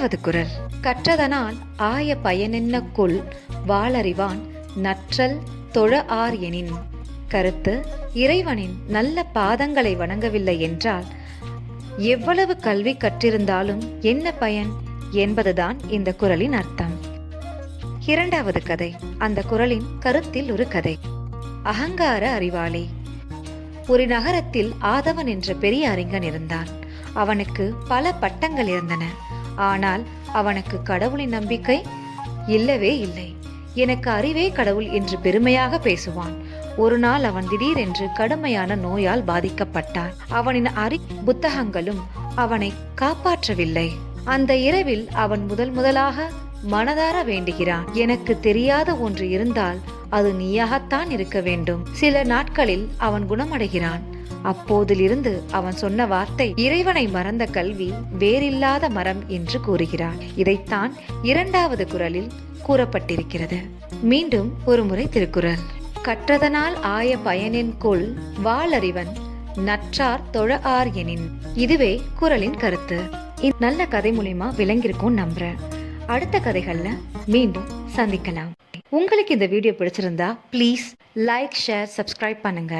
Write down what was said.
2வது குறள். கற்றதனால் ஆய பயனென்ன கொல் வாளறிவான் நற்றல் தொழ ஆர் எனின். கருத்து: இறைவனின் நல்ல பாதங்களை வணங்கவில்லை என்றால் எவ்வளவு கல்வி கற்றிருந்தாலும் என்ன பயன் என்பதுதான் இந்த குறளின் அர்த்தம். 2வது கதை. அந்த குறளின் கருத்தில் ஒரு கதை. அகங்கார அறிவாளி. ஒரு நகரத்தில் ஆதவன் என்ற பெரிய அறிஞன் இருந்தான். அவனுக்கு பல பட்டங்கள் இருந்தன. ஆனால் அவனுக்கு கடவுளின் நம்பிக்கை இல்லவே இல்லை. எனக்கு அறிவே கடவுள் என்று பெருமையாக பேசுவான். ஒரு நாள் அவன் திடீரென்று கடுமையான நோயால் பாதிக்கப்பட்டான். அவனின் புத்தகங்களும் அவனை காப்பாற்றவில்லை. அந்த இரவில் அவன் முதலாக மனதார வேண்டுகிறான். எனக்கு தெரியாத ஒன்று இருந்தால் அது நீயாகத்தான் இருக்க வேண்டும். சில நாட்களில் அவன் குணமடைகிறான். அப்போதிலிருந்து அவன் சொன்ன வார்த்தை, இறைவனை மறந்த கல்வி வேறில்லாத மரம் என்று கூறுகிறான். இதைத்தான் 2வது குறளில் கூறப்பட்டிருக்கிறது. மீண்டும் ஒரு முறை திருக்குறள். கற்றதனால் ஆய பயனென் கொல் வாளறிவன் நற்றார் தொழ ஆர் எனின். இதுவே குறளின் கருத்து. நல்ல கதை மூலியமா விளங்கியிருக்கும் நம்புறேன். அடுத்த கதைகள்ல மீண்டும் சந்திக்கலாம். உங்களுக்கு இந்த வீடியோ பிடிச்சிருந்தா ப்ளீஸ் லைக், ஷேர், சப்ஸ்கிரைப் பண்ணுங்க.